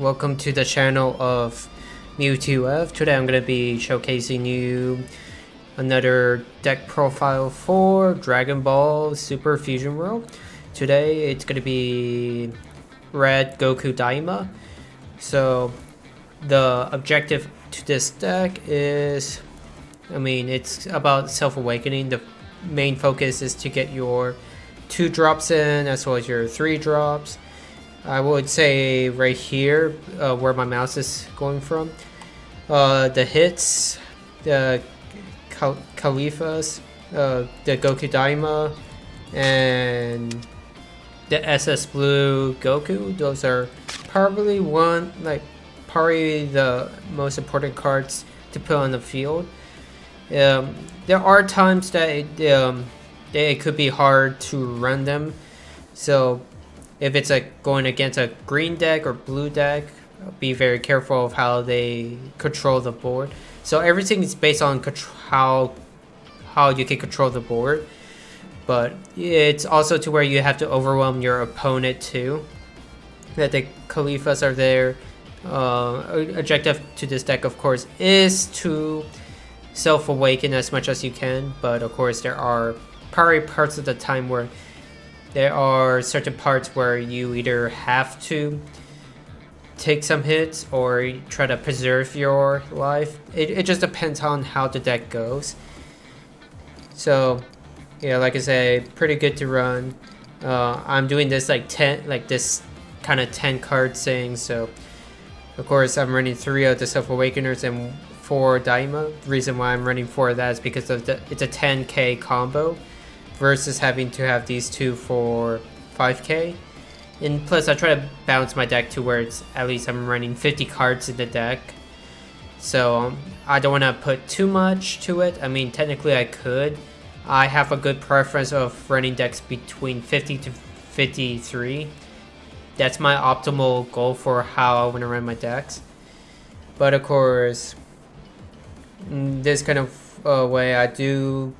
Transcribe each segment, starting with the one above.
welcome to the channel of Mewtwo. Today I'm going to be showcasing you another deck profile for Dragon Ball Super Fusion World. Today it's going to be Red Goku Daima. So the objective to this deck is, it's about self-awakening. The main focus is to get your 2 drops in as well as your 3 drops. I would say right here, where my mouse is going from, the hits, the Khalifas, the Goku Daima, and the SS Blue Goku. Those are probably the most important cards to put on the field. There are times that it could be hard to run them, so if it's going against a green deck or blue deck, be very careful of how they control the board. So everything is based on how you can control the board, but it's also to where you have to overwhelm your opponent too. That the Khalifas are there. Objective to this deck, of course, is to self-awaken as much as you can, but of course there are probably parts of the time where there are certain parts where you either have to take some hits or try to preserve your life. It just depends on how the deck goes. So yeah, like I say, pretty good to run. I'm doing this this kind of 10 card thing, so of course I'm running 3 of the Self-Awakeners and 4 Daima. The reason why I'm running 4 of that is because of it's a 10k combo versus having to have these 2 for 5k. And plus I try to balance my deck to where it's at least I'm running 50 cards in the deck. So I don't want to put too much to it. Technically I could. I have a good preference of running decks between 50 to 53. That's my optimal goal for how I want to run my decks. But of course, in this kind of way, I do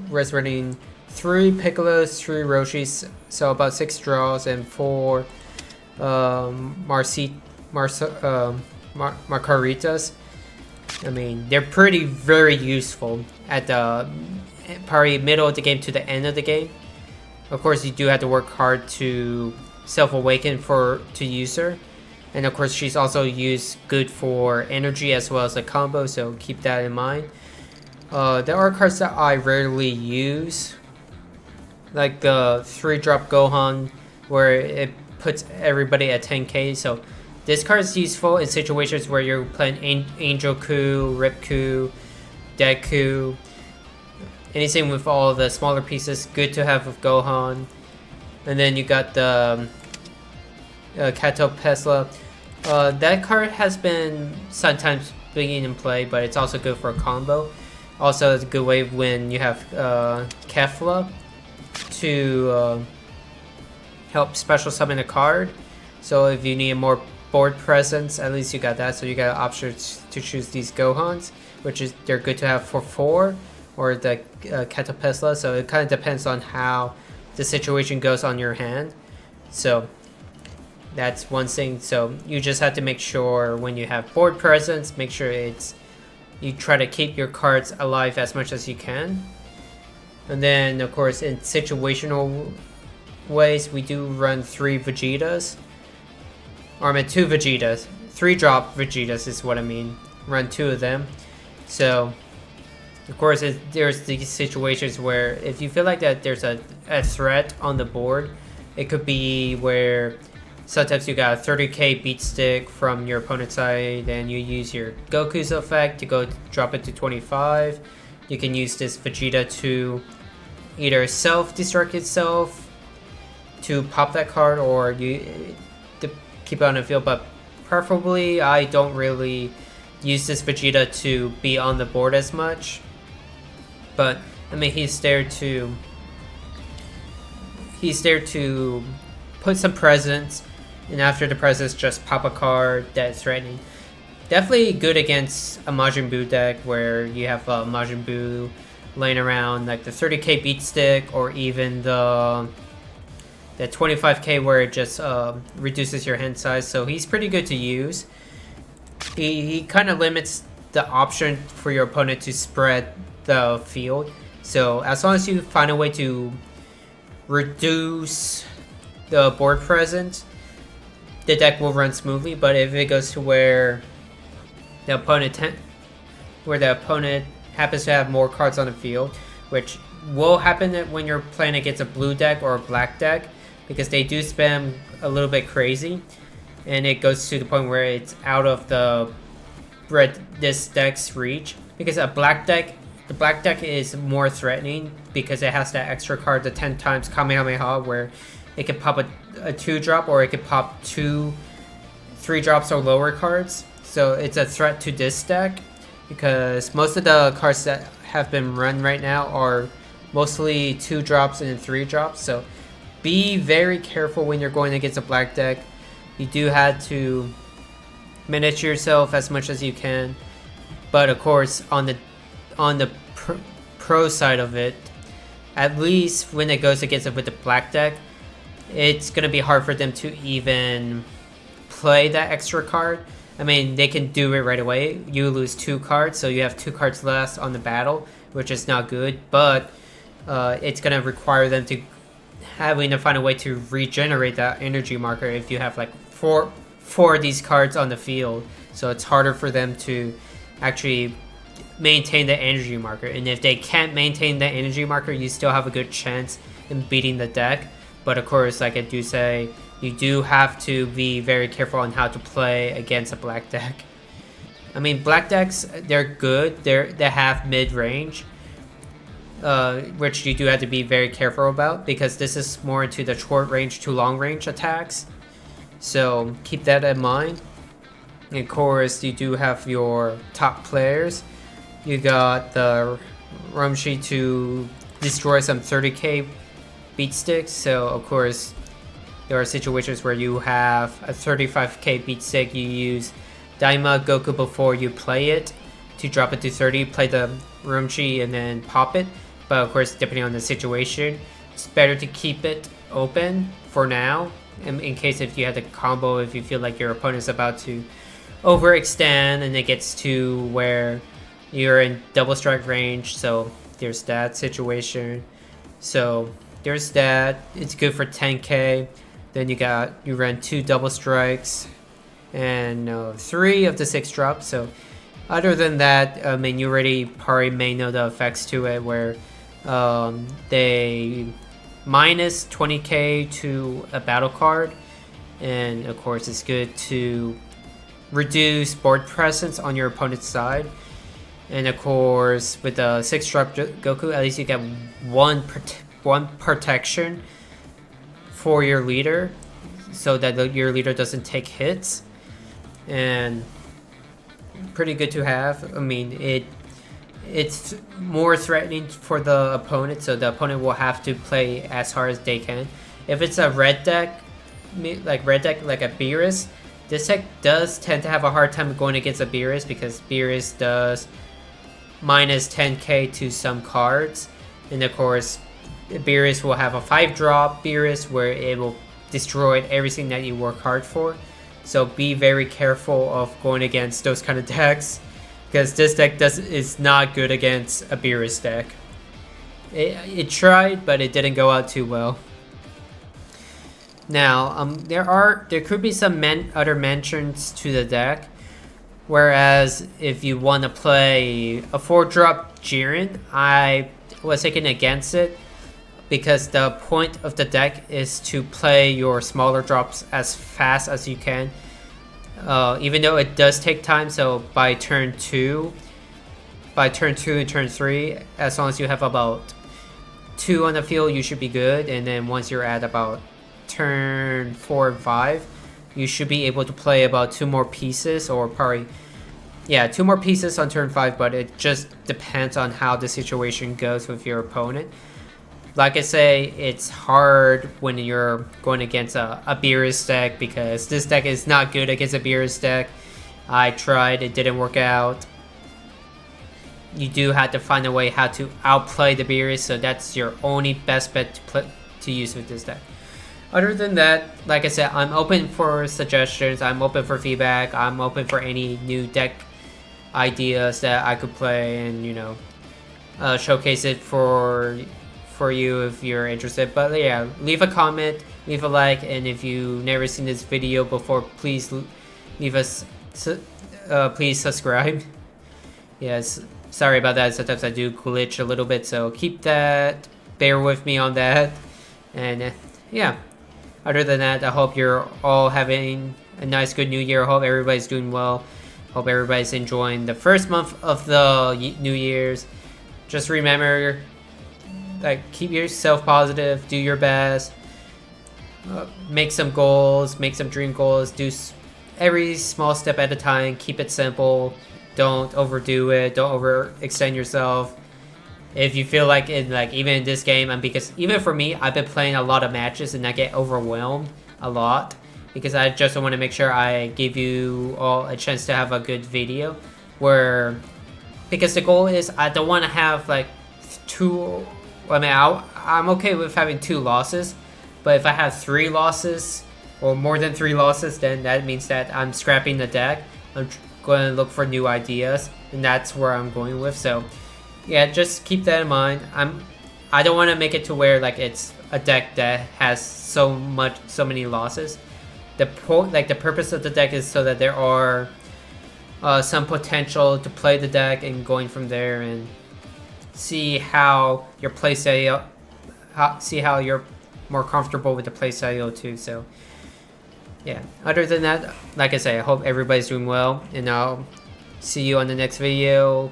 running 3 Piccolos, 3 Roshis, so about 6 draws, and 4 Margaritas. They're very useful at the probably middle of the game to the end of the game. Of course, you do have to work hard to self-awaken to use her, and of course she's also good for energy as well as a combo, so keep that in mind. There are cards that I rarely use, like the 3-drop Gohan, where it puts everybody at 10k. So this card is useful in situations where you're playing Angel Ku, Rip Ku, Deku, anything with all the smaller pieces. Good to have with Gohan. And then you got the Kato Pesla. That card has been sometimes being in play, but it's also good for a combo. Also, it's a good way when you have Kefla to help special summon a card. So if you need more board presence, at least you got that. So you got options to choose these Gohans, they're good to have for 4, or the Kato Pesla. So it kind of depends on how the situation goes on your hand. So that's one thing. So you just have to make sure when you have board presence, make sure you try to keep your cards alive as much as you can. And then of course in situational ways, we do run 3 Vegetas, or 2 Vegetas. 3-drop Vegetas is what I mean. Run 2 of them. So of course there's these situations where if you feel like that there's a threat on the board, it could be where sometimes you got a 30k beat stick from your opponent's side, and you use your Goku's effect to go drop it to 25. You can use this Vegeta to either self-destruct itself to pop that card, or to keep it on the field. But preferably, I don't really use this Vegeta to be on the board as much. But he's there to put some presence, and after the presence, just pop a card that's threatening. Definitely good against a Majin Buu deck where you have Majin Buu laying around, like the 30k beat stick, or even the the 25k where it just reduces your hand size. So he's pretty good to use. He kind of limits the option for your opponent to spread the field. So as long as you find a way to reduce the board presence, the deck will run smoothly. But if it goes to where the opponent happens to have more cards on the field, which will happen when you're playing against a blue deck or a black deck, because they do spam a little bit crazy, and it goes to the point where it's out of this deck's reach. Because the black deck is more threatening because it has that extra card, the 10 times Kamehameha, where it can pop a 2-drop or it could pop 2 3-drops or lower cards. So it's a threat to this deck, because most of the cards that have been run right now are mostly 2-drops and 3-drops. So be very careful when you're going against a black deck. You do have to miniature yourself as much as you can, but of course on the pro side of it, at least when it goes against it with the black deck, it's gonna be hard for them to even play that extra card. I mean, they can do it right away. You lose 2 cards, so you have 2 cards less on the battle, which is not good. But it's gonna require them to having to find a way to regenerate that energy marker if you have like four of these cards on the field. So it's harder for them to actually maintain the energy marker. And if they can't maintain the energy marker, you still have a good chance in beating the deck. But of course, like I do say, you do have to be very careful on how to play against a black deck. I mean, black decks, they're good. They have mid-range, which you do have to be very careful about, because this is more into the short range to long range attacks. So keep that in mind. And of course, you do have your top players. You got the Rumshi to destroy some 30k beat sticks. So of course, there are situations where you have a 35k beat stick. You use Daima Goku before you play it to drop it to 30, play the Rumshi, and then pop it. But of course, depending on the situation, it's better to keep it open for now, in case if you had the combo, if you feel like your opponent's about to overextend and it gets to where you're in double strike range. So there's that situation. So there's that. It's good for 10k. Then you run 2 double strikes and 3 of the 6 drops. So other than that, I mean, you already probably may know the effects to it, where they minus 20k to a battle card, and of course it's good to reduce board presence on your opponent's side. And of course, with the 6-drop Goku, at least you get one protection for your leader, so that your leader doesn't take hits. And pretty good to have. I mean, it's more threatening for the opponent, so the opponent will have to play as hard as they can. If it's a red deck, like a Beerus, this deck does tend to have a hard time going against a Beerus, because Beerus does minus 10k to some cards. And of course, Beerus will have a 5-drop Beerus where it will destroy everything that you work hard for. So be very careful of going against those kind of decks, because this deck is not good against a Beerus deck. It tried, but it didn't go out too well. Now, there could be some other mentions to the deck. Whereas if you want to play a 4-drop Jiren, I was taken against it, because the point of the deck is to play your smaller drops as fast as you can. Even though it does take time, so by turn 2 and turn 3, as long as you have about 2 on the field, you should be good. And then once you're at about turn 4 and 5, you should be able to play about 2 more pieces, or probably, yeah, 2 more pieces on turn 5, but it just depends on how the situation goes with your opponent. Like I say, it's hard when you're going against a Beerus deck, because this deck is not good against a Beerus deck. I tried, it didn't work out. You do have to find a way how to outplay the Beerus, so that's your only best bet to use with this deck. Other than that, like I said, I'm open for suggestions. I'm open for feedback. I'm open for any new deck ideas that I could play, and showcase it for you if you're interested. But yeah, leave a comment, leave a like, and if you've never seen this video before, please leave us. Please subscribe. Yes, sorry about that. Sometimes I do glitch a little bit, so keep that. Bear with me on that. And yeah. Other than that, I hope you're all having a nice, good New Year. I hope everybody's doing well. Hope everybody's enjoying the first month of the New Year's. Just remember, keep yourself positive. Do your best. Make some goals. Make some dream goals. Do every small step at a time. Keep it simple. Don't overdo it. Don't overextend yourself. If you feel like even in this game, and because even for me, I've been playing a lot of matches and I get overwhelmed a lot because I just want to make sure I give you all a chance to have a good video because the goal is I don't want to have two. I mean, I'm okay with having 2 losses, but if I have 3 losses or more than 3 losses, then that means that I'm scrapping the deck. I'm going to look for new ideas, and that's where I'm going with. So yeah, just keep that in mind. I don't want to make it to where it's a deck that has so many losses. The purpose of the deck is so that there are some potential to play the deck and going from there and see how your playstyle, see how you're more comfortable with the playstyle too. So yeah, other than that, like I say, I hope everybody's doing well, and I'll see you on the next video.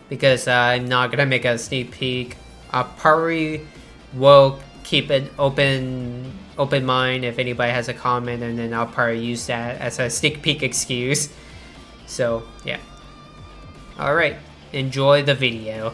Because I'm not gonna make a sneak peek. I probably will keep an open mind if anybody has a comment, and then I'll probably use that as a sneak peek excuse. So yeah. Alright, enjoy the video.